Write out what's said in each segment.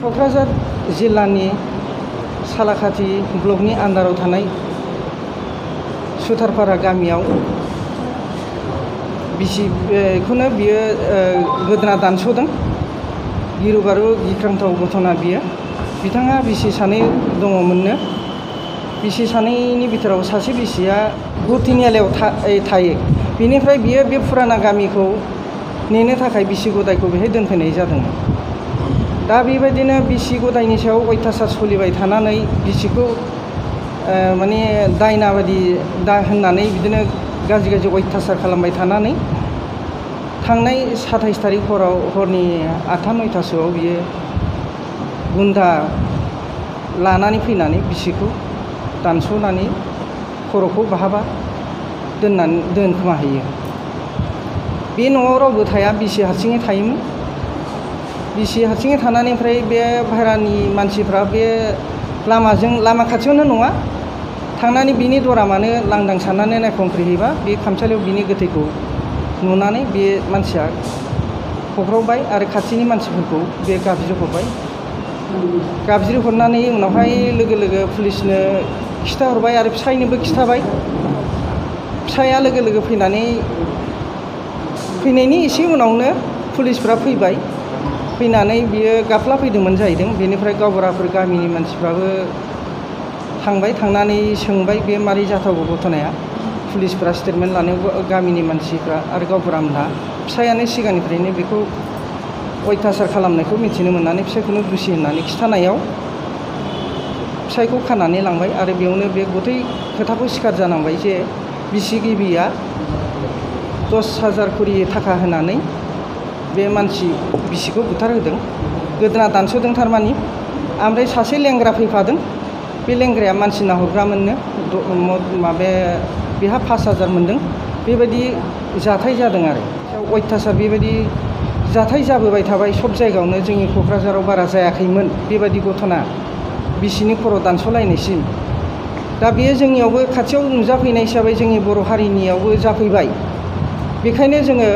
क'क्राझार जिल्लानि सालाखाथि ब्लकनि आन्दाराव थानाय सुथारपारा गामियाव बेखौनो बियो गोदोना दानस'दों। गिरु बारु गिख्रांथाव घटना बियो। बिथाङा बिसि सानै दङमोननो। बिसि सानैनि बिथोराव सासे बिसिया गुटिनियालायाव थायो। बेनिफ्राय बियो बे फुराना गामिखौ नेनो थाखाय बिसि गदायखौ बेहाय दोनफैनाय जादोंमोन। दा बेबायदिनो बिसि गदायनि सायाव अयथासार सोलिबाय थानानै बिसिखौ माने दायना बायदि होननानै बिदिनो गाज्रि गाज्रि अयथासार खालामबाय थानानै थांनाय 27 तारिख हरनि 8टा 9टासोआव बियो गुन्दा लानानै फैनानै बिसिखौ दानस'नानै खर'खौ बहाबा दोनखोमाहैयो। बे न'आव रावबो थाया, बिसि हारसिङै थायोमोन। बिसि हारसिङै थानानै ओमफ्राय बे बाहेरानि मानसिफ्रा बे लामा खाथियावनो नङा, थांनानै बिनि दरामानो लांदां साननानै नायखंख्रिहैबा बे खामसालियाव बिनि गोथैखौ नुनानै बे मानसिया हख्रावबाय आरो खाथिनि मानसिफोरखौ बे गाबज्रिहरबाय। गाबज्रिहरनानै उनावहाय लोगो लोगो पुलिसनो खिथाहरबाय आरो फिसायनोबो खिथाबाय। फिसाया लोगो लोगो फैनायनि एसे उनावनो पुलिसफ्रा फैबाय। फैनानै बियो गाफ्ला फैदोंमोन जाहैदों। बेनिफ्राय गावबुराफोर गामिनि मानसिफ्राबो थांबाय, थांनानै सोंबाय बे मारै जाथावगौ घटनाया। पुलिसफ्रा स्टेटमेन्ट लानायाव गामिनि मानसिफ्रा आरो गावबुरामोनहा फिसायानो सिगांनिफ्रायनो बेखौ अयथासार खालामनायखौ मिथिनो मोननानै फिसायखौनो दुसि होननानै खिथानायाव फिसायखौ खानानै लांबाय आरो बेयावनो बे गथै खोथाखौ सिखार जानांबाय जे बिसि गिबिया 10,000 करि थाखा होनानै बे मानसि बिसिखौ बुथारहोदों, गोदोना दानस'दों थारमानि। ओमफ्राय सासे लेंग्रा फैफादों। बे लेंग्राया मानसि नाहरग्रामोननो, बेहा 5,000 मोनदों। बेबायदि जाथाय जादों आरो अयथासार बेबायदि जाथाय जाबोबाय थाबाय। सब जायगायावनो जोंनि क'क्राझाराव बारा जायाखैमोन बेबायदि घटना, बिसिनि खर' दानस'लायनायसिम। दा बेयो जोंनियावबो खाथियाव नुजाफैनाय हिसाबै जोंनि बर' हारिनियावबो जाफैबाय। बेखायनो जोङो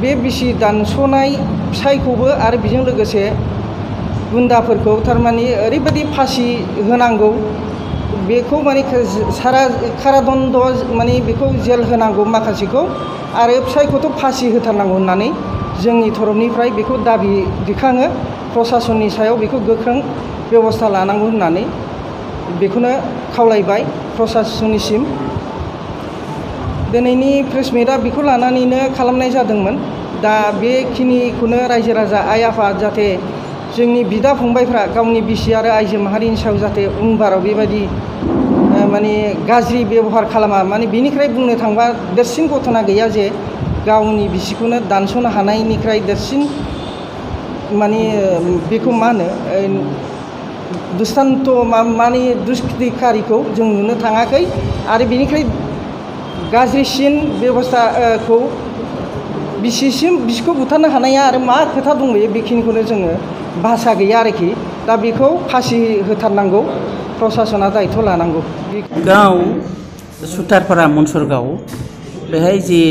बे बिसि दानस'नाय फिसायखौबो आरो बेजों लोगोसे गुन्दाफोरखौ थारमाने ओरैबायदि फासि होनांगौ, बेखौ माने सारा कारादन्द माने बेखौ जेल होनांगौ माखासेखौ, आरो फिसायखौथ' फासि होथारनांगौ होननानै जोंनि तरफनिफ्राय बेखौ दाबि दैखाङो। प्रसासननि सायाव बेखौ गोख्रों बेबस्था लानांगौ होननानै बेखौनो खावलायबाय प्रसासननिसिम। दिनैनि प्रेस मिटआ बेखौ लानानैनो खालामनाय जादोंमोन। दा बेखिनिखौनो रायजो राजा आइ आफाद जाहाथे जोंनि बिदा फंबायफ्रा गावनि बिसि आरो आइजो माहारिनि सायाव जाहाथे उनबाराव बेबायदि माने गाज्रि बेबहार खालामा। माने बेनिफ्राय बुंनो थांबा देरसिन घटना गैया जे गावनि बिसिखौनो दानस'नो हानायनिफ्राय देरसिन माने बेखौ मा होनो दुस्तान्त माने दुष्कृतिकारिखौ जों नुनो थाङाखै। आरो बेनिफ्राय गाज्रिसिन बेबस्थाखौ बिसिखौ बुथारनो हानाया आरो मा खोथा दंबायो बेखिनिखौनो जोङो भाषा गैया आरोखि। दा बेखौ फासि होथारनांगौ, प्रसासना दायथ' लानांगौ। गाव सुथारपारा मनसरगाव बेहाय जे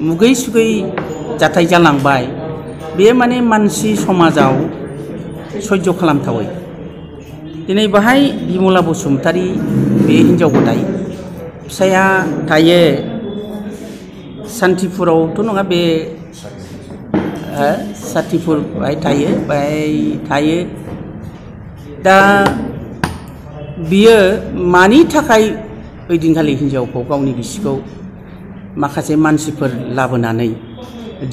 मुगै सुगै जाथाय जालांबाय, बेयो माने मानसि समाजाव सयज' खालामथावै। दिनै बाहाय बिमला बसुमतारी बे हिन्जाव गथाय, फिसाया थायो सान्तिपुरावथ' नङा, बे सान्तिपुर बाहाय थायो। दा बियो मानि थाखाय ओइदिनखालि हिन्जावखौ गावनि बिसिखौ माखासे मानसिफोर लाबोनानै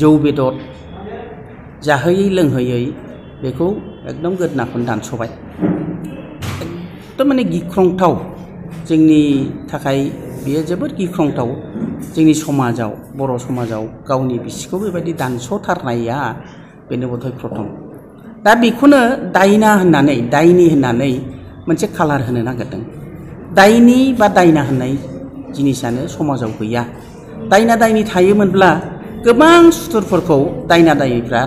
जौ बेदर जाहोयै लोंहोयै बेखौ एकदम गोदोनाखौनो दानस'बाय। एकदम माने गिख्रंथाव, जोंनि थाखाय बेयो जोबोद गिख्रंथाव। जोंनि समाजाव, बर' समाजाव गावनि बिसिखौ बेबायदि दानस'थारनाया बेनो बधय प्रथम। दा बेखौनो दायना होननानै, दायनि होननानै मोनसे कालार होनो नागिरदों। दायनि बा दायना होननाय जिनिसानो समाजाव गैया। दायना दायनि थायोमोनब्ला गोबां सुथुरफोरखौ दायना दायनिफ्रा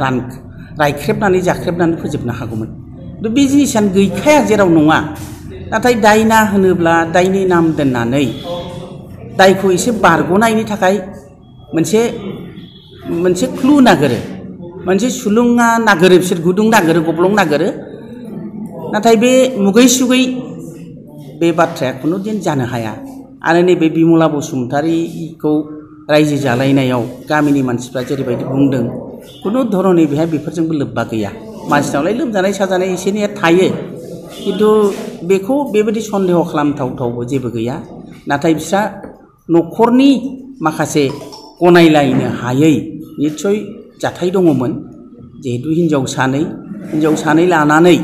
रायख्रेबनानै जाख्रेबनानै फोजोबनो हागौमोन। बे जिनिसानो गैखाया जेराव नङा। नाथाय दायना होनोब्ला दायनि नाम दोननानै दायखौ एसे बारग'नायनि थाखाय मोनसे क्लु नागिरो। मोनसे सुलुङा नागिरो बिसोर गुदुं नागिरो गब्लं नागिरो नाथाय बे मुगै सुगै बे बाथ्राया खुनु दिन जानो हाया आरो नैबे बिमला बसुमतारीखौ रायजो जालायनायाव गामिनि मानसिफ्रा जेरैबायदि बुंदों खुनु धरनै बेहाय बेफोरजोंबो लोब्बा गैया मानसिनावलाय लोमजानाय साजानाय एसे एनैया थायो खिन्थु बेखौ बेबायदि सन्देह खालामथावथावबो जेबो गैया नाथाय बिस्रा न'खरनि माखासे गनायलायनो हायै निस्सय जाथाय दङमोन जिहेतु हिनजाव सानै लानानै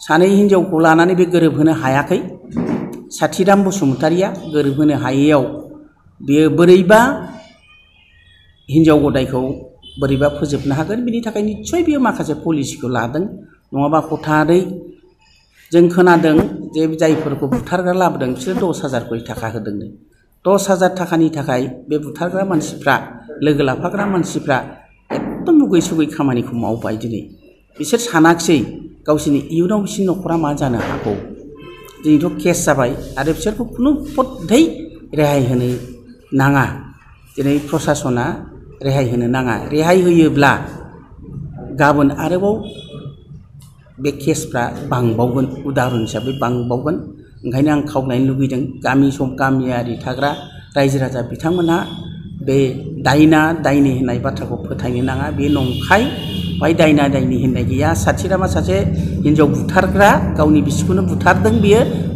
सानै हिनजावखौ लानानै बे गोरोबहोनो हायाखै साथिराम बसुमतारीया गोरोबहोनो हायैयाव बेयो बोरैबा हिनजाव गदायखौ बोरैबा फोजोबनो हागोन बिनि थाखाय निस्सय बेयो माखासे पलिसिखौ लादों नङाबा हथारै जों खोनादों जे जायफोरखौ बुथारग्रा लाबोदों बिसोर 10,000 कोटि थाखा होदोंनो 10,000 थाखानि थाखाय बे बुथारग्रा मानसिफ्रा लोगो लाफाग्रा मानसिफ्रा एकदम मुगै सुगै खामानिखौ मावबाय दिनै बिसोर सानाखिसै गावसोरनि इयुनाव बिसोरनि न'खरा मा जानो हागौ दिनैथ' केस जाबाय आरो बिसोरखौ खुनु पद्धै रेहाय होनो नाङा दिनै प्रसासना रेहाय होनो नाङा रेहाय होयोब्ला गाबोन आरोबाव बे केसफ्रा बांबावगोन उदाहरन हिसाबै बांबावगोन ओंखायनो आं खावलायनो लुगैदों गामियारि थाग्रा रायजो राजा बिथांमोनहा बे दायना दायनि होननाय बाथ्राखौ फोथायनो नाङा बे नंखाय बाय दायना दायनि होननाय गैया साथिरामा सासे हिनजाव बुथारग्रा गावनि बिसिखौनो बुथारदों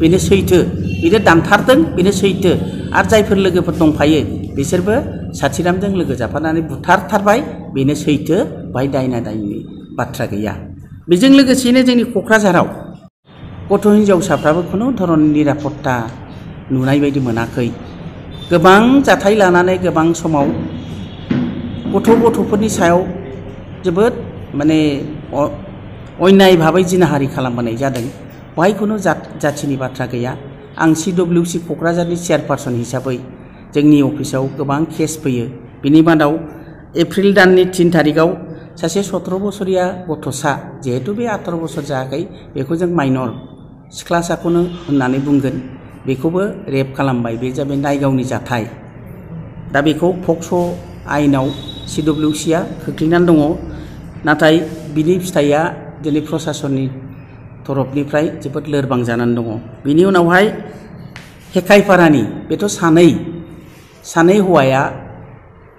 बेनो सैथो बेनो दानथारदों बेनो सैथो आरो जायफोर लोगोफोर दंफायो बिसोरबो साथिरामजों लोगो जाफानानै बुथारथारबाय बेनो सैथो बाय दायना दायनि बाथ्रा गैया बेजों लोगोसेनो जोंनि क'क्राझाराव गथ' हिनजावसाफ्राबो खुनु धरननि निरापत्ता नुनाय बायदि मोनाखै गोबां जाथाय लानानै गोबां समाव गथ'फोरनि सायाव जोबोद माने अन्याय भाबै जिनाहारि खालामबोनाय जादों बेवहाय खुनु जाथिनि बाथ्रा गैया आं CWC क'क्राझारनि चेयारपारसन हिसाबै जोंनि अफिसाव गोबां केस फैयो बिनि मादाव एप्रिल दाननि 3 तारिखआव सासे 17 बोसोरिया गथ'सा जिहेतु बे 18 बोसोर जायाखै बेखौ जों माइनर सिख्लासाखौनो होननानै बुंगोन बेखौबो रेप खालामबाय बे जाबाय नायगावनि जाथाय दा बेखौ पक्स' आयेनाव CWCआ खोख्लैनानै दङ नाथाय बिनि फिथाइया दिनै प्रसासननि तरफनिफ्राय जोबोद लोरबां जानानै दङ बिनि उनावहाय हेखायपारानि बेथ' सानै हौवाया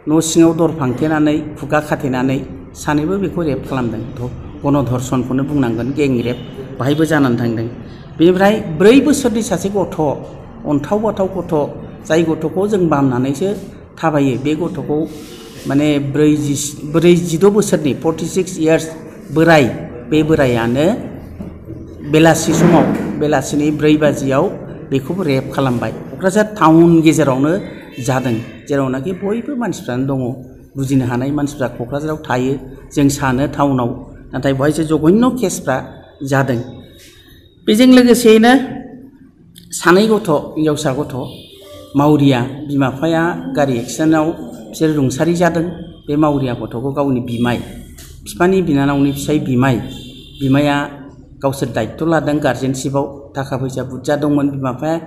न' सिङाव दर फांथेनानै खुगा खाथेनानै सानैबो बेखौ रेप खालामदों गणधर्षणखौनो बुंनांगोन गें रेप बाहायबो जानानै थांदों बेनिफ्राय 4 बोसोरनि सासे गथ' अन्थाव बाथाव गथ' जाय गथ'खौ जों बामनानैसो थाबायो बे गथ'खौ माने 46 बोसोरनि 46 इयार्स बोराय बे बोरायानो बेलासि समाव बेलासिनि 4 बाजियाव बेखौबो रेप खालामबाय क'क्राझार टाउन गेजेरावनो जादों जेरावनाखि बयबो मानसिफ्रानो दङ बुजिनो हानाय मानसिफ्रा क'क्राझाराव थायो जों सानो टाउनाव नाथाय बेवहायसो जघन्य केसफ्रा जादों बेजों लोगोसेयैनो सानै हिनजावसा गथ' मावरिया बिमा बिफाया गारि एक्सिडेन्टआव बिसोर रुंसारि जादों बे मावरिया गथ'खौ गावनि बिफानि बिनानावनि फिसाय बिमाया गावसोर दायित्व लादों गार्जेनशिपआव थाखा फैसा बुरजा दंमोन बिमा बिफाया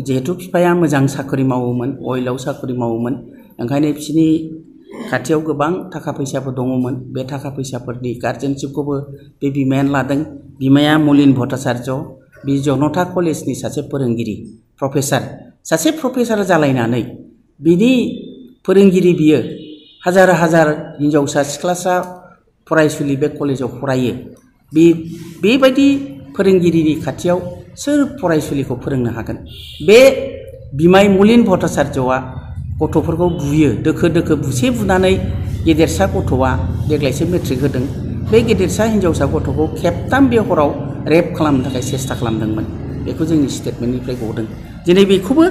जिहेतु बिफाया मोजां साख्रि मावोमोन अइलाव साख्रि मावोमोन ओंखायनो बिसोरनि खाथियाव गोबां थाखा फैसाबो दङमोन बे थाखा फैसाफोरनि गार्जेनशिपखौबो बे बिमायानो लादों बिमाया मलिन भट्टाचार्य बे जनता कलेजनि सासे फोरोंगिरि सासे प्रफेसार जालायनानै बिनि फोरोंगिरि बियो हाजार हिनजावसा सिख्लासा फरायसुलि बे कलेजाव फरायो बेबायदि फोरोंगिरिनि खाथियाव सोर फरायसुलिखौ फोरोंनो हागोन बे बिमाय मलिन भट्टाचार्यआ गथ'फोरखौ बुयो दोखो बुनानै गेदेरसा गथ'आ देग्लायसो मेट्रिक होदों बे गेदेरसा हिनजावसा गथ'खौ खेबथाम बे हराव रेप खालामनो थाखाय सेस्था खालामदोंमोन बेखौ जोंनि स्टेटमेन्टनिफ्राय गदों दिनै बेखौबो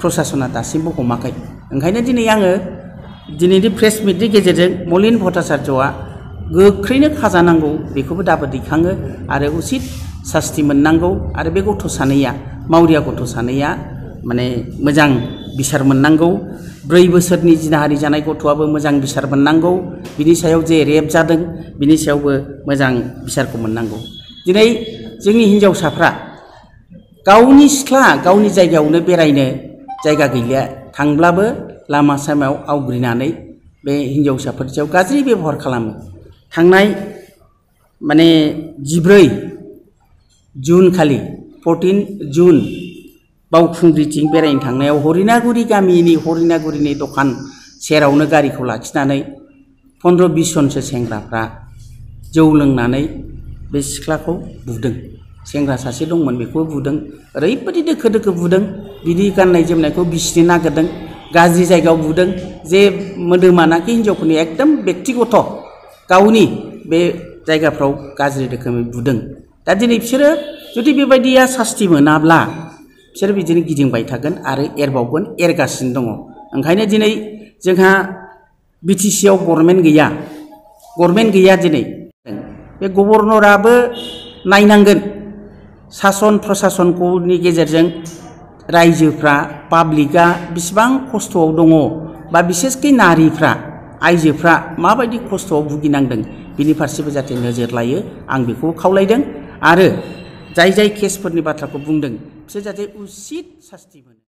प्रसासना दासिमबो हमाखै ओंखायनो दिनै आङो दिनैनि प्रेस मिटनि गेजेरजों मलिन भट्टाचार्यआ गोख्रैनो खाजानांगौ बेखौबो दाबो दैखाङो आरो उचित सास्ति मोननांगौ आरो बे गथ' सानैया मावरिया गथ' सानैया माने मोजां बिसार मोननांगौ 4 बोसोरनि जिनाहारि जानाय गथ'आबो मोजां बिसार मोननांगौ बिनि सायाव जे रेप जादों बिनि सायावबो मोजां बिसारखौ मोननांगौ दिनै जोंनि हिनजावसाफ्रा गावनि सिख्ला गावनि जायगायावनो बेरायनो जायगा गैलिया थांब्लाबो लामा सामायाव आवग्रिनानै बे हिनजावसाफोरनि सायाव गाज्रि बेबहार खालामो। थांनाय माने 14 जुन खालि 14 जुन बावखुंग्रिथिं बेरायनो थांनायाव हरिनागुरिनि दखान सेरावनो गारिखौ लाखिनानै 15-20 जनसो सेंग्राफ्रा जौ लोंनानै बे सिख्लाखौ बुदों। सेंग्रा सासे दंमोन, बेखौ बुदों। ओरैबायदि दोखो दोखो बुदों, बिनि गाननाय जोमनायखौ बिसिनो नागिरदों, गाज्रि जायगायाव बुदों जे मोदोमानाखि हिनजावफोरनि एकदम बेक्तिगत गावनि बे जायगाफ्राव गाज्रि रोखोमै बुदों। दा दिनै बिसोरो जुदि बेबायदिया सास्ति मोनाब्ला बिसोर बिदिनो गिदिंबाय थागोन आरो एरबावगोन, एरगासिनो दङ। ओंखायनो दिनै जोंहा बिटिसिआव गभर्नमेन्ट गैया दिनै। बे गभर्नराबो नायनांगोन सासन प्रसासननि गेजेरजों रायजोफ्रा पाब्लिकआ बेसेबां खस्थ'आव दङ, बा बिसेसकि नारिफ्रा आइजोफ्रा माबायदि खस्थ'आव भुगिनांदों बिनि फारसेबो जाहाथे नोजोर लायो, आं बेखौ खावलायदों। आरो जाय केसफोरनि बाथ्राखौ बुंदों बिसोर जाहाथे उसित सास्ति मोनो।